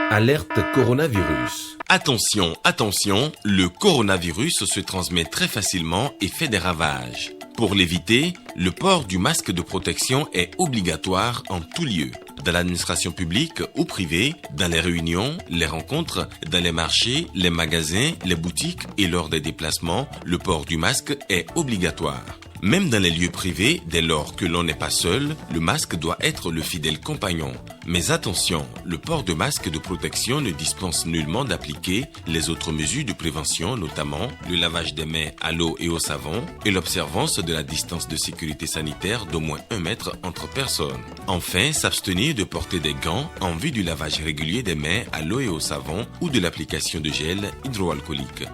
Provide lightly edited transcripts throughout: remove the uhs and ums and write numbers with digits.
Alerte coronavirus. Attention, attention, le coronavirus se transmet très facilement et fait des ravages. Pour l'éviter, le port du masque de protection est obligatoire en tout lieu. Dans l'administration publique ou privée, dans les réunions, les rencontres, dans les marchés, les magasins, les boutiques et lors des déplacements, le port du masque est obligatoire. Même dans les lieux privés, dès lors que l'on n'est pas seul, le masque doit être le fidèle compagnon. Mais attention, le port de masque de protection ne dispense nullement d'appliquer les autres mesures de prévention, notamment le lavage des mains à l'eau et au savon et l'observance de la distance de sécurité sanitaire d'au moins 1 mètre entre personnes. Enfin, s'abstenir de porter des gants en vue du lavage régulier des mains à l'eau et au savon ou de l'application de gel hydroalcoolique.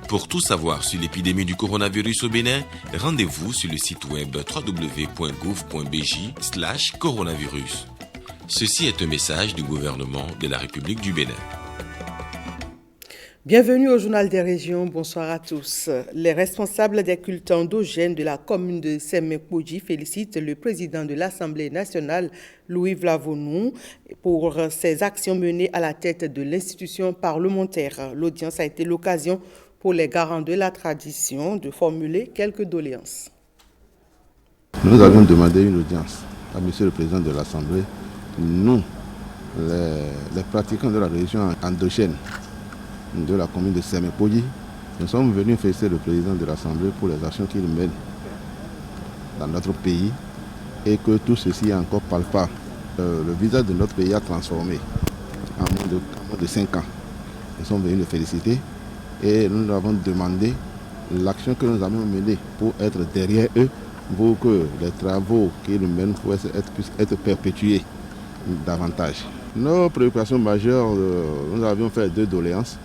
Pour tout savoir sur l'épidémie du coronavirus au Bénin, rendez-vous sur le site web www.gouv.bj/coronavirus. Ceci est un message du gouvernement de la République du Bénin. Bienvenue au Journal des Régions, bonsoir à tous. Les responsables des cultes endogènes de la commune de Sémépoji félicitent le président de l'Assemblée nationale, Louis Vlavonou, pour ses actions menées à la tête de l'institution parlementaire. L'audience a été l'occasion pour les garants de la tradition de formuler quelques doléances. Nous avions demandé une audience à Monsieur le Président de l'Assemblée. Nous, les pratiquants de la religion endogène de la commune de Sémépoji, nous sommes venus féliciter le Président de l'Assemblée pour les actions qu'il mène dans notre pays et que tout ceci est encore palpable. Le visage de notre pays a transformé en moins de 5 ans. Nous sommes venus le féliciter. Et nous avons demandé l'action que nous avons menée pour être derrière eux, pour que les travaux qu'ils mènent puissent être perpétués davantage. Nos préoccupations majeures, nous avions fait 2 doléances.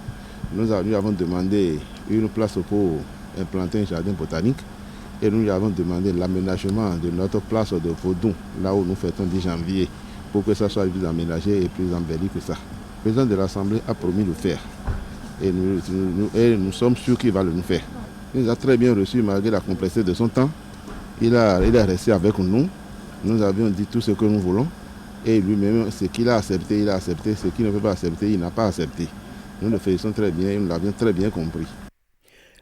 Nous avons demandé une place pour implanter un jardin botanique et nous avons demandé l'aménagement de notre place de Vaudou, là où nous fêtons 10 janvier, pour que ça soit plus aménagé et plus embelli que ça. Le président de l'Assemblée a promis de le faire. Et nous sommes sûrs qu'il va le faire. Il nous a très bien reçus malgré la complexité de son temps. Il est resté avec nous. Nous avions dit tout ce que nous voulons. Et lui-même, ce qu'il a accepté, il a accepté. Ce qu'il ne peut pas accepter, il n'a pas accepté. Nous le faisons très bien, nous l'avions très bien compris.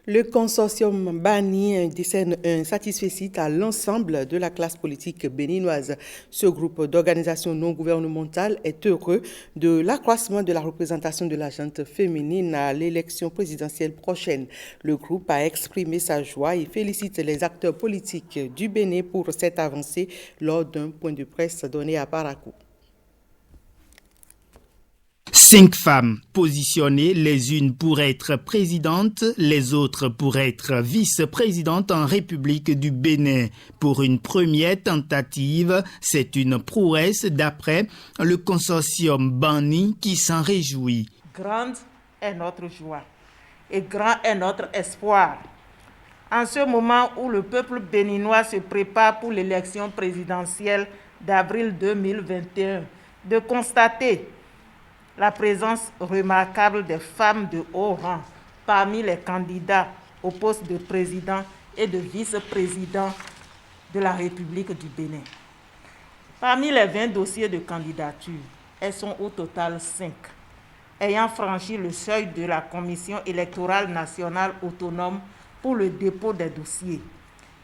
Le consortium Bani décerne un satisfecit à l'ensemble de la classe politique béninoise. Ce groupe d'organisations non gouvernementales est heureux de l'accroissement de la représentation de la gente féminine à l'élection présidentielle prochaine. Le groupe a exprimé sa joie et félicite les acteurs politiques du Bénin pour cette avancée lors d'un point de presse donné à Parakou. 5 femmes positionnées, les unes pour être présidentes, les autres pour être vice-présidentes en République du Bénin. Pour une première tentative, c'est une prouesse d'après le consortium Bani qui s'en réjouit. Grande est notre joie et grand est notre espoir. En ce moment où le peuple béninois se prépare pour l'élection présidentielle d'avril 2021, de constater la présence remarquable des femmes de haut rang parmi les candidats au poste de président et de vice-président de la République du Bénin. Parmi les 20 dossiers de candidature, elles sont au total 5, ayant franchi le seuil de la Commission électorale nationale autonome pour le dépôt des dossiers.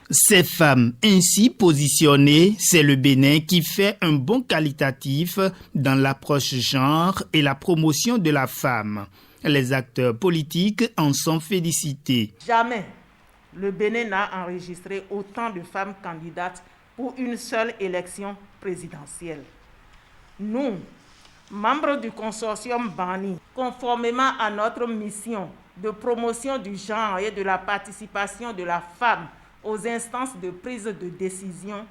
Ces femmes ainsi positionnées, c'est le Bénin qui fait un bond qualitatif dans l'approche genre et la promotion de la femme. Les acteurs politiques en sont félicités. Jamais le Bénin n'a enregistré autant de femmes candidates pour une seule élection présidentielle. Nous, membres du consortium Bani, conformément à notre mission de promotion du genre et de la participation de la femme aux instances de prise de décision,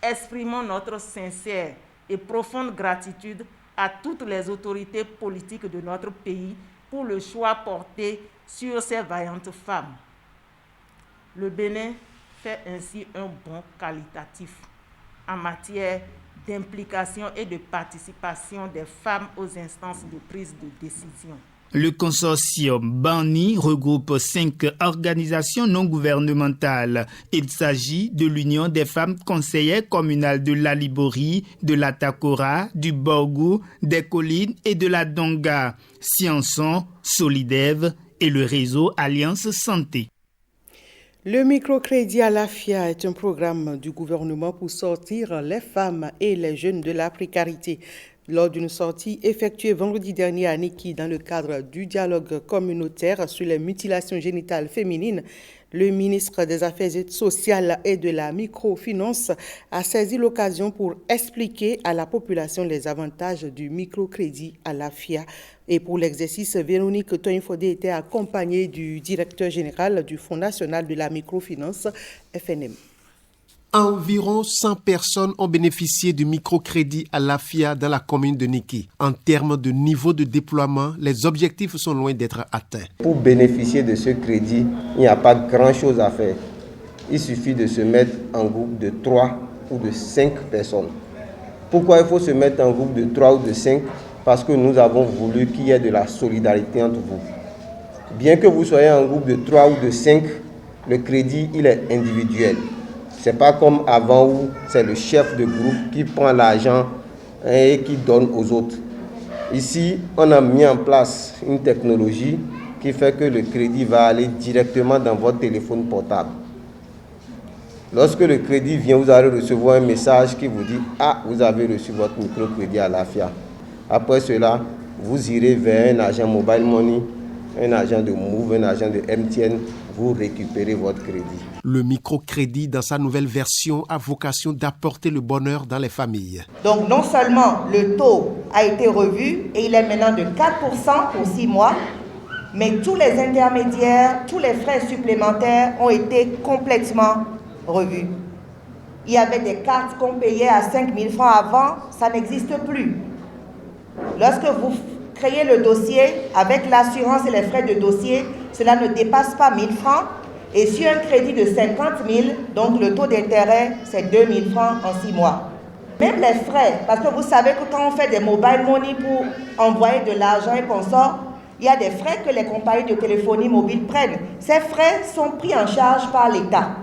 exprimons notre sincère et profonde gratitude à toutes les autorités politiques de notre pays pour le choix porté sur ces vaillantes femmes. Le Bénin fait ainsi un bond qualitatif en matière d'implication et de participation des femmes aux instances de prise de décision. Le consortium BANI regroupe 5 organisations non gouvernementales. Il s'agit de l'Union des femmes conseillères communales de la Liborie, de la Takora, du Borgou, des Collines et de la Donga, Scienson, Solidev et le réseau Alliance Santé. Le microcrédit à l'AFIA est un programme du gouvernement pour sortir les femmes et les jeunes de la précarité. Lors d'une sortie effectuée vendredi dernier à Niki dans le cadre du dialogue communautaire sur les mutilations génitales féminines, le ministre des Affaires sociales et de la microfinance a saisi l'occasion pour expliquer à la population les avantages du microcrédit à l'AFIA. Et pour l'exercice, Véronique Toinfodé était accompagnée du directeur général du Fonds national de la microfinance, FNM. Environ 100 personnes ont bénéficié du microcrédit à l'AFIA dans la commune de Niki. En termes de niveau de déploiement, les objectifs sont loin d'être atteints. Pour bénéficier de ce crédit, il n'y a pas grand-chose à faire. Il suffit de se mettre en groupe de 3 ou de 5 personnes. Pourquoi il faut se mettre en groupe de 3 ou de 5 ? Parce que nous avons voulu qu'il y ait de la solidarité entre vous. Bien que vous soyez en groupe de 3 ou de 5, le crédit, il est individuel. Ce n'est pas comme avant où c'est le chef de groupe qui prend l'argent et qui donne aux autres. Ici, on a mis en place une technologie qui fait que le crédit va aller directement dans votre téléphone portable. Lorsque le crédit vient, vous allez recevoir un message qui vous dit « Ah, vous avez reçu votre microcrédit à l'AFIA ». Après cela, vous irez vers un agent Mobile Money, un agent de Move, un agent de MTN, vous récupérez votre crédit. Le microcrédit, dans sa nouvelle version, a vocation d'apporter le bonheur dans les familles. Donc non seulement le taux a été revu et il est maintenant de 4% pour 6 mois, mais tous les intermédiaires, tous les frais supplémentaires ont été complètement revus. Il y avait des cartes qu'on payait à 5 000 francs avant, ça n'existe plus. Lorsque vous créez le dossier avec l'assurance et les frais de dossier, cela ne dépasse pas 1 000 francs. Et sur un crédit de 50 000, donc le taux d'intérêt, c'est 2 000 francs en 6 mois. Même les frais, parce que vous savez que quand on fait des mobile money pour envoyer de l'argent et qu'on sort, il y a des frais que les compagnies de téléphonie mobile prennent. Ces frais sont pris en charge par l'État.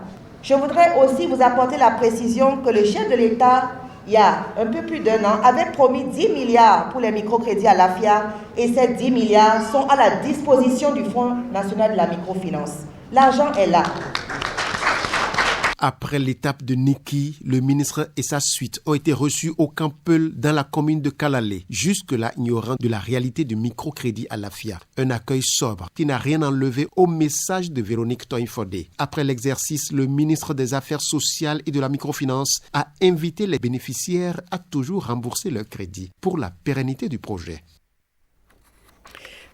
Je voudrais aussi vous apporter la précision que le chef de l'État, il y a un peu plus d'1 an, avait promis 10 milliards pour les microcrédits à l'AFIA et ces 10 milliards sont à la disposition du Fonds national de la microfinance. L'argent est là. Après l'étape de Niki, le ministre et sa suite ont été reçus au Camp Peul dans la commune de Kalalé, jusque-là ignorant de la réalité du microcrédit à l'AFIA. Un accueil sobre qui n'a rien enlevé au message de Véronique Toinfodé. Après l'exercice, le ministre des Affaires sociales et de la microfinance a invité les bénéficiaires à toujours rembourser leur crédit pour la pérennité du projet.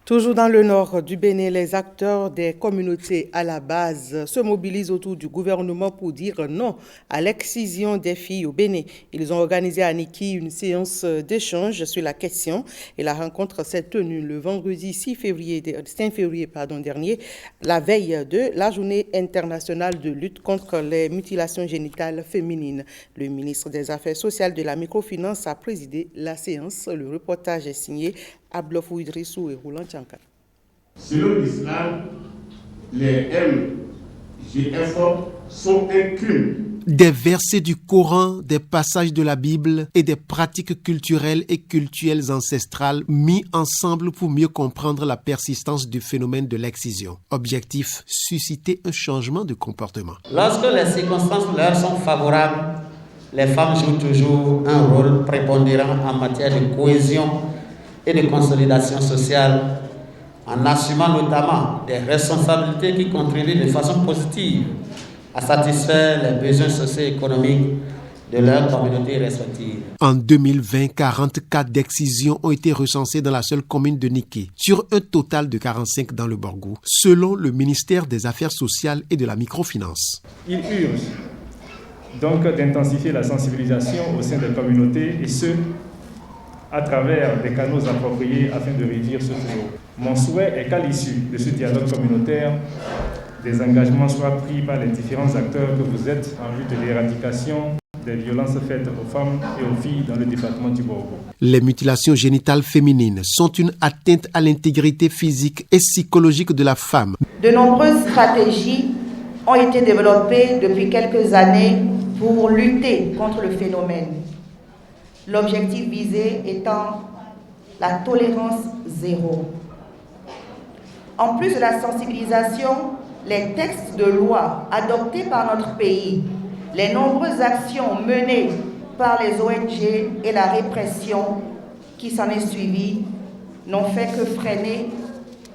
Toujours dans le nord du Bénin, les acteurs des communautés à la base se mobilisent autour du gouvernement pour dire non à l'excision des filles au Bénin. Ils ont organisé à Niki une séance d'échange sur la question et la rencontre s'est tenue le vendredi 5 février dernier, la veille de la journée internationale de lutte contre les mutilations génitales féminines. Le ministre des Affaires sociales de la microfinance a présidé la séance. Le reportage est signé Ablofou Idrissou et Roland Tchankar. Selon l'islam, les MGFO sont un crime. Des versets du Coran, des passages de la Bible et des pratiques culturelles et cultuelles ancestrales mis ensemble pour mieux comprendre la persistance du phénomène de l'excision. Objectif, susciter un changement de comportement. Lorsque les circonstances leur sont favorables, les femmes jouent toujours un rôle prépondérant en matière de cohésion et de consolidation sociale, en assumant notamment des responsabilités qui contribuent de façon positive à satisfaire les besoins socio-économiques de leurs communautés respectives. En 2020, 40 cas d'excision ont été recensés dans la seule commune de Niki, sur un total de 45 dans le Borgou, selon le ministère des Affaires sociales et de la microfinance. Il urge donc d'intensifier la sensibilisation au sein des communautés et ce, à travers des canaux appropriés afin de réduire ce fléau. Mon souhait est qu'à l'issue de ce dialogue communautaire, des engagements soient pris par les différents acteurs que vous êtes en vue de l'éradication des violences faites aux femmes et aux filles dans le département du Borgo. Les mutilations génitales féminines sont une atteinte à l'intégrité physique et psychologique de la femme. De nombreuses stratégies ont été développées depuis quelques années pour lutter contre le phénomène. L'objectif visé étant la tolérance zéro. En plus de la sensibilisation, les textes de loi adoptés par notre pays, les nombreuses actions menées par les ONG et la répression qui s'en est suivie n'ont fait que freiner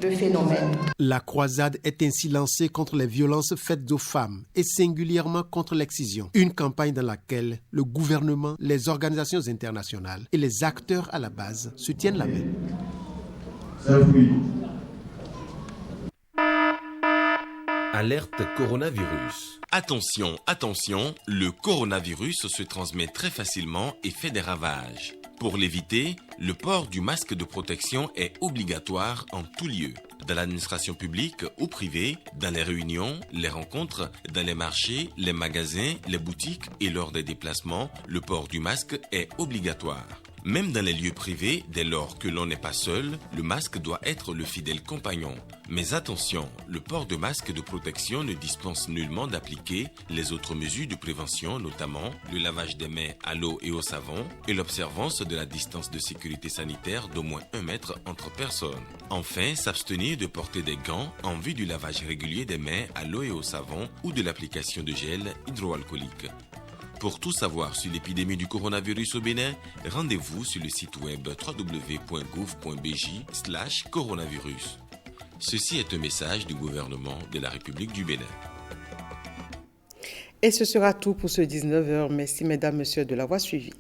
le phénomène. La croisade est ainsi lancée contre les violences faites aux femmes et singulièrement contre l'excision. Une campagne dans laquelle le gouvernement, les organisations internationales et les acteurs à la base se tiennent la main. Alerte coronavirus. Attention, attention, le coronavirus se transmet très facilement et fait des ravages. Pour l'éviter, le port du masque de protection est obligatoire en tout lieu. Dans l'administration publique ou privée, dans les réunions, les rencontres, dans les marchés, les magasins, les boutiques et lors des déplacements, le port du masque est obligatoire. Même dans les lieux privés, dès lors que l'on n'est pas seul, le masque doit être le fidèle compagnon. Mais attention, le port de masque de protection ne dispense nullement d'appliquer les autres mesures de prévention, notamment le lavage des mains à l'eau et au savon et l'observance de la distance de sécurité sanitaire d'au moins 1 mètre entre personnes. Enfin, s'abstenir de porter des gants en vue du lavage régulier des mains à l'eau et au savon ou de l'application de gel hydroalcoolique. Pour tout savoir sur l'épidémie du coronavirus au Bénin, rendez-vous sur le site web www.gouv.bj/coronavirus. Ceci est un message du gouvernement de la République du Bénin. Et ce sera tout pour ce 19h. Merci mesdames, messieurs de l'avoir suivi.